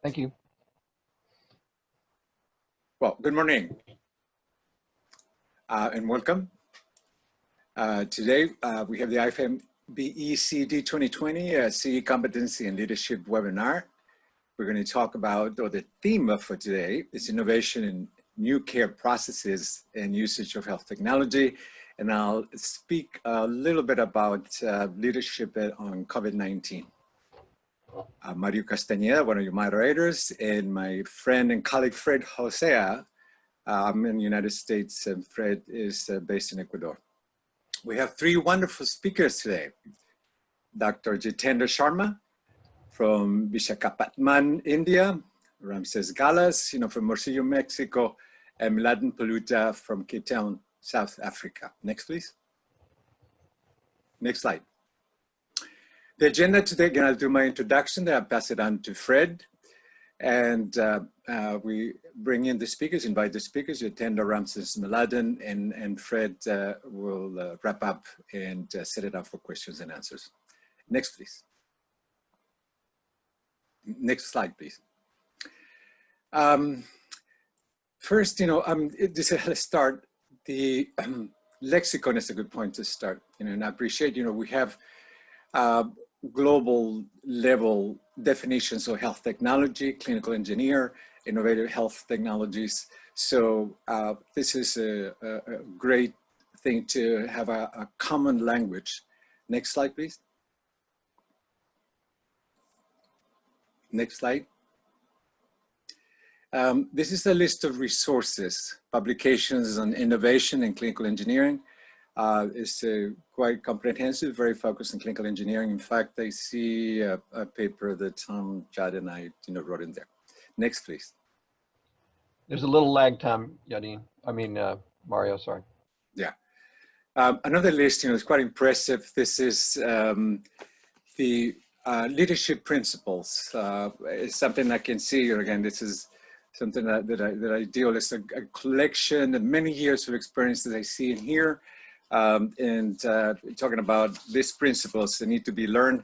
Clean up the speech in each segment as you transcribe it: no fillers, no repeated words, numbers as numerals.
Thank you. Well, good morning and welcome. Today we have the IFMBE CD 2020 CE Competency and Leadership webinar. We're going to talk about, or the theme for today is innovation in new care processes and usage of health technology. And I'll speak a little bit about leadership on COVID-19. Mario Castañeda, one of your moderators, and my friend and colleague, Fred Josea. I'm in the United States and Fred is based in Ecuador. We have three wonderful speakers today. Dr. Jitendar Sharma from Visakhapatnam, India, Ramses Galaz, from Morcillo, Mexico, and Mladen Poluta from Cape Town, South Africa. Next, please. Next slide. The agenda today, again, I'll do my introduction, then I'll pass it on to Fred. And we bring in the speakers, invite the speakers, Jitendar, Ramses, Mladen, and Fred will wrap up and set it up for questions and answers. Next, please. Next slide, please. First, let's start. The lexicon is a good point to start, and I appreciate, we have global level definitions of health technology, clinical engineer, innovative health technologies. So this is a great thing to have a common language. Next slide, please. Next slide. This is a list of resources, publications on innovation in clinical engineering. It's quite comprehensive, very focused on clinical engineering. In fact, I see a paper that Tom, Chad, and I wrote in there. Next, please. There's a little lag time, Mario, sorry. Yeah. Another list, is quite impressive. This is the leadership principles. It's something I can see, again, this is something that I deal with. It's a collection of many years of experience that I see in here. Talking about these principles that need to be learned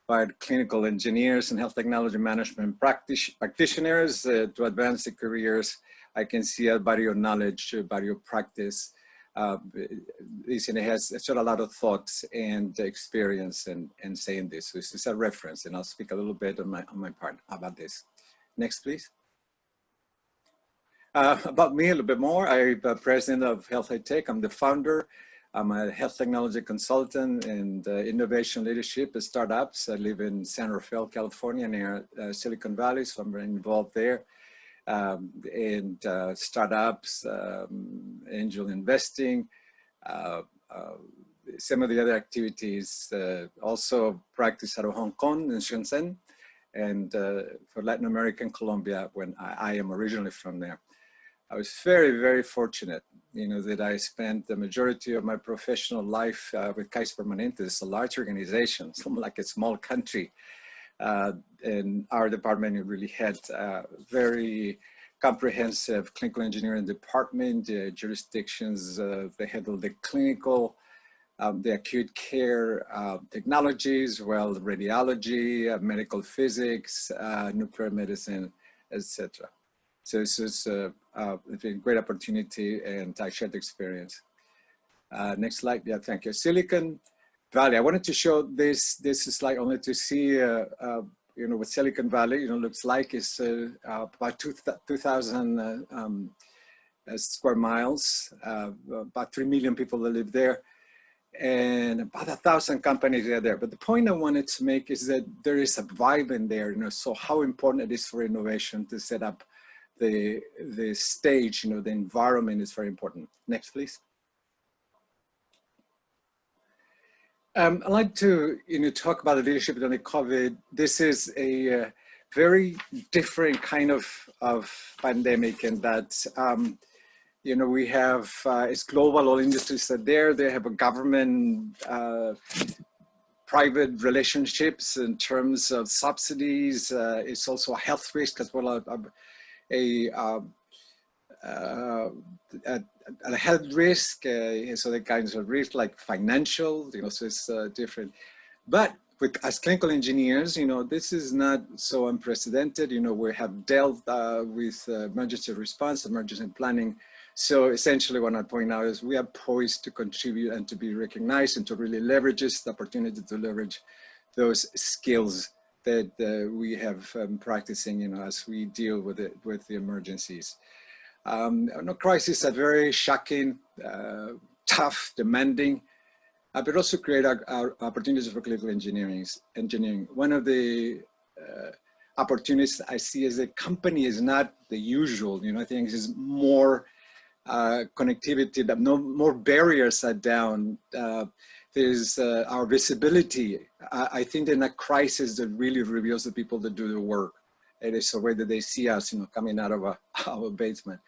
by clinical engineers and health technology management practitioners to advance their careers. I can see a body of knowledge, a body of practice. It has a lot of thoughts and experience in saying this. So this is a reference, and I'll speak a little bit on my part about this. Next, please. About me a little bit more. I'm president of Health High Tech. I'm the founder. I'm a health technology consultant and innovation leadership at startups. I live in San Rafael, California, near Silicon Valley, so I'm very involved there. Startups, angel investing, some of the other activities, also practice out of Hong Kong and Shenzhen, and for Latin America and Colombia, when I am originally from there. I was very, very fortunate, that I spent the majority of my professional life with Kaiser Permanente. It's a large organization, something like a small country. And our department really had a very comprehensive clinical engineering department, jurisdictions. They handled the clinical, the acute care technologies, radiology, medical physics, nuclear medicine, etc. So this is a great opportunity, and I shared the experience. Next slide. Yeah, thank you. Silicon Valley. I wanted to show this slide only to see, what Silicon Valley, looks like. It's about 2,000 square miles, about 3 million people that live there, and about 1,000 companies are there. But the point I wanted to make is that there is a vibe in there, so how important it is for innovation to set up the stage, the environment is very important. Next, please. I'd like to, talk about the leadership during COVID. This is a very different kind of pandemic in that, we have, it's global, all industries are there. They have a government, private relationships in terms of subsidies. It's also a health risk as well, a health risk, so the kinds of risk like financial, so it's different. But as clinical engineers, this is not so unprecedented. We have dealt with emergency response, emergency planning. So essentially what I point out is we are poised to contribute and to be recognized and to really leverage the opportunity to leverage those skills that we have practicing, as we deal with the emergencies. Crises are very shocking, tough, demanding, but also create our opportunities for clinical engineering. One of the opportunities I see as a company is not the usual, I think is more connectivity, that more barriers are down. There's our visibility. I think in a crisis that really reveals the people that do the work. It is a way that they see us, coming out of our basement.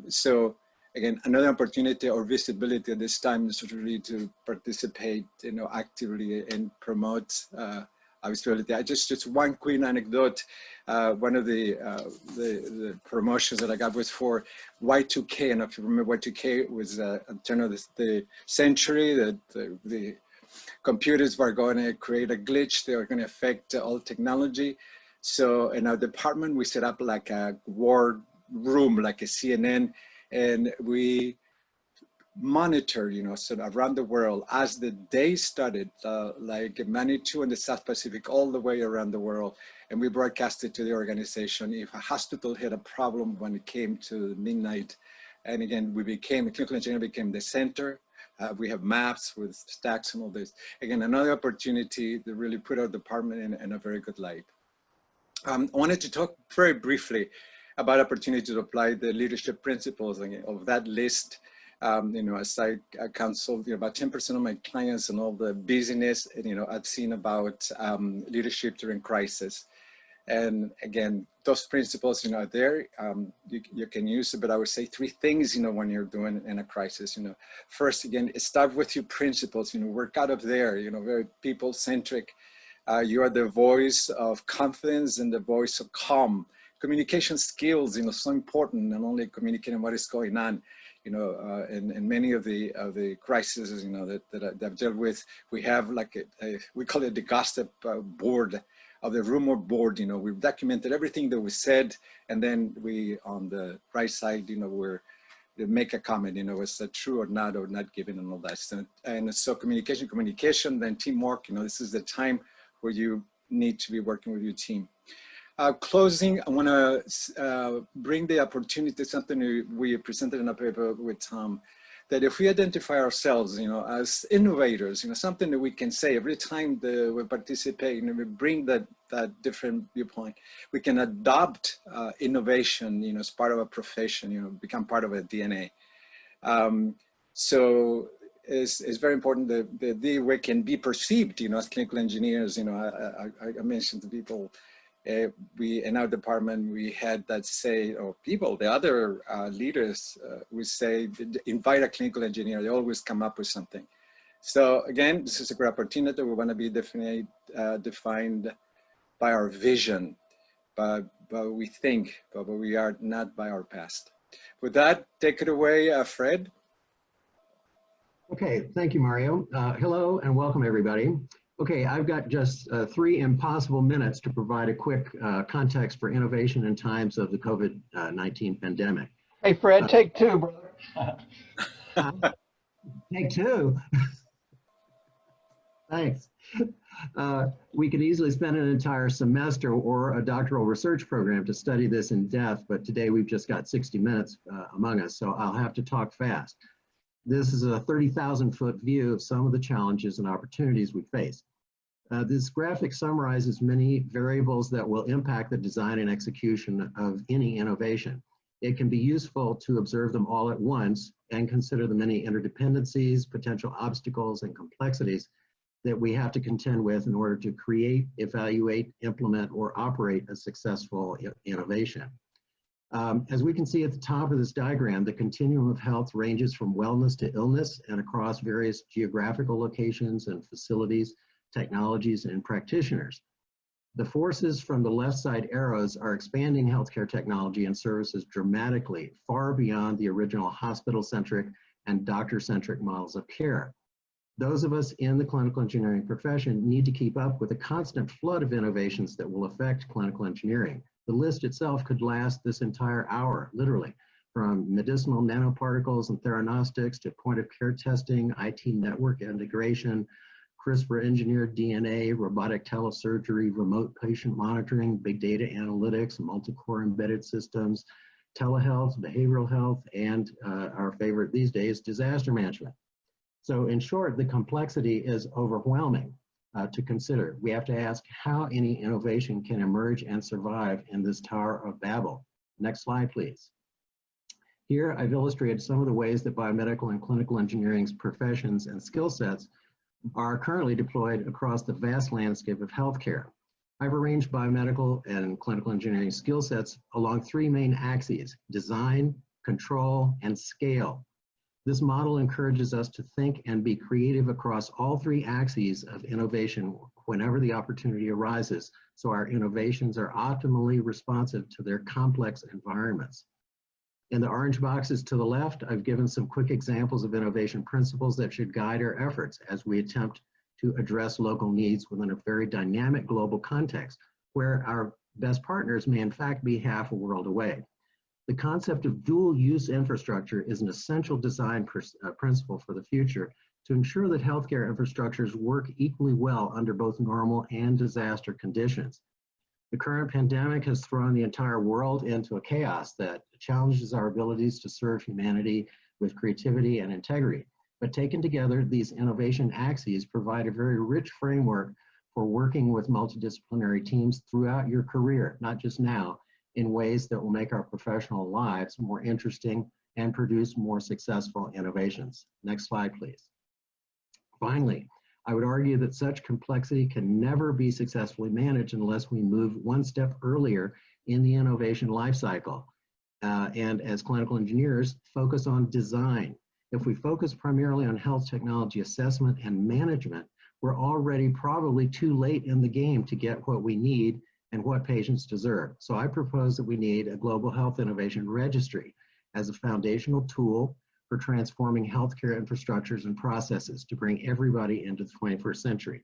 So again, another opportunity or visibility at this time is really to participate, actively and promote our visibility. Just one quick anecdote. One of the promotions that I got was for Y2K, and if you remember, Y2K was a turn of the century that the computers were going to create a glitch. They were going to affect all technology. So in our department, we set up like a war room, like a CNN, and we monitor, so around the world as the day started, like Manitou in the South Pacific, all the way around the world. And we broadcasted to the organization if a hospital had a problem when it came to midnight. And again, clinical engineering became the center. We have maps with stacks and all this. Again, another opportunity to really put our department in a very good light. I wanted to talk very briefly about opportunity to apply the leadership principles of that list. As I counsel about 10% of my clients and all the busyness, I've seen about leadership during crisis. And again, those principles, are there. You can use it, but I would say three things, when you're doing in a crisis. First, again, start with your principles. Work out of there. Very people-centric. You are the voice of confidence and the voice of calm. Communication skills, so important, not only communicating what is going on. In many of the crises, that I've dealt with, we have like we call it the gossip board of the rumor board. We've documented everything that was said, and then we, on the right side, we make a comment, is that true or not given and all that. And so communication, then teamwork, this is the time where you need to be working with your team. Closing, I want to bring the opportunity, something we presented in a paper with Tom, that if we identify ourselves, as innovators, something that we can say every time that we participate, we bring that different viewpoint, we can adopt innovation, as part of a profession, become part of a DNA. So it's very important that we can be perceived, as clinical engineers. I mentioned to people, we in our department, we had that say, or people, the other leaders would say, invite a clinical engineer, they always come up with something. So again, this is a great opportunity. We want to be definitely defined by our vision, but we think, but we are not by our past. With that, take it away, Fred. Okay, thank you, Mario. Hello and welcome, everybody. Okay, I've got just 3 impossible minutes to provide a quick context for innovation in times of the COVID-19 pandemic. Hey, Fred, take 2, brother. Take 2. Thanks. We could easily spend an entire semester or a doctoral research program to study this in depth, but today we've just got 60 minutes among us, so I'll have to talk fast. This is a 30,000-foot view of some of the challenges and opportunities we face. This graphic summarizes many variables that will impact the design and execution of any innovation. It can be useful to observe them all at once and consider the many interdependencies, potential obstacles, and complexities that we have to contend with in order to create, evaluate, implement, or operate a successful innovation. As we can see at the top of this diagram, the continuum of health ranges from wellness to illness and across various geographical locations and facilities, technologies, and practitioners. The forces from the left side arrows are expanding healthcare technology and services dramatically, far beyond the original hospital-centric and doctor-centric models of care. Those of us in the clinical engineering profession need to keep up with a constant flood of innovations that will affect clinical engineering. The list itself could last this entire hour, literally, from medicinal nanoparticles and theranostics to point-of-care testing, IT network integration, CRISPR-engineered DNA, robotic telesurgery, remote patient monitoring, big data analytics, multi-core embedded systems, telehealth, behavioral health, and our favorite these days, disaster management. So in short, the complexity is overwhelming to consider. We have to ask how any innovation can emerge and survive in this Tower of Babel. Next slide, please. Here, I've illustrated some of the ways that biomedical and clinical engineering's professions and skill sets are currently deployed across the vast landscape of healthcare. I've arranged biomedical and clinical engineering skill sets along three main axes: design, control, and scale. This model encourages us to think and be creative across all three axes of innovation whenever the opportunity arises, so our innovations are optimally responsive to their complex environments. In the orange boxes to the left, I've given some quick examples of innovation principles that should guide our efforts as we attempt to address local needs within a very dynamic global context, where our best partners may in fact be half a world away. The concept of dual-use infrastructure is an essential design principle for the future to ensure that healthcare infrastructures work equally well under both normal and disaster conditions. The current pandemic has thrown the entire world into a chaos that challenges our abilities to serve humanity with creativity and integrity. But taken together, these innovation axes provide a very rich framework for working with multidisciplinary teams throughout your career, not just now, in ways that will make our professional lives more interesting and produce more successful innovations. Next slide, please. Finally, I would argue that such complexity can never be successfully managed unless we move one step earlier in the innovation lifecycle. And as clinical engineers, focus on design. If we focus primarily on health technology assessment and management, we're already probably too late in the game to get what we need and what patients deserve. So I propose that we need a global health innovation registry as a foundational tool for transforming healthcare infrastructures and processes to bring everybody into the 21st century.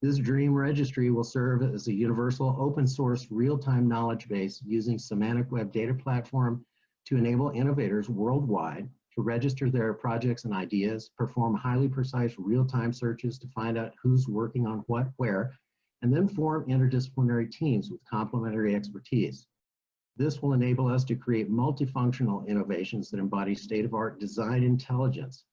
This dream registry will serve as a universal open source real-time knowledge base using semantic web data platform to enable innovators worldwide to register their projects and ideas, perform highly precise real-time searches to find out who's working on what, where, and then form interdisciplinary teams with complementary expertise. This will enable us to create multifunctional innovations that embody state-of-the-art design intelligence,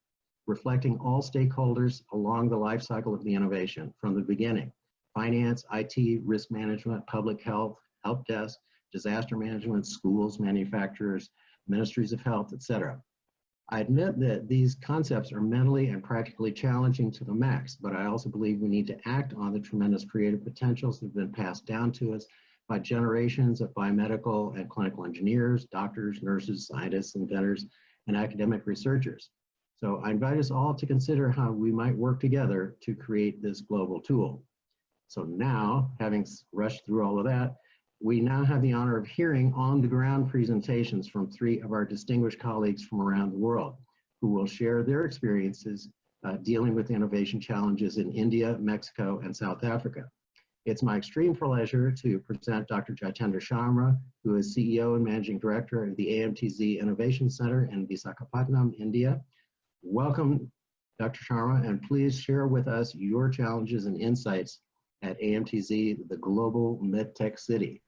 reflecting all stakeholders along the life cycle of the innovation from the beginning: finance, IT, risk management, public health, help desk, disaster management, schools, manufacturers, ministries of health, etc. I admit that these concepts are mentally and practically challenging to the max, but I also believe we need to act on the tremendous creative potentials that have been passed down to us by generations of biomedical and clinical engineers, doctors, nurses, scientists, inventors, and academic researchers. So I invite us all to consider how we might work together to create this global tool. So now, having rushed through all of that, we now have the honor of hearing on-the-ground presentations from three of our distinguished colleagues from around the world who will share their experiences dealing with innovation challenges in India, Mexico, and South Africa. It's my extreme pleasure to present Dr. Jitendar Sharma, who is CEO and Managing Director of the AMTZ Innovation Center in Visakhapatnam, India. Welcome, Dr. Sharma, and please share with us your challenges and insights at AMTZ, the global medtech city.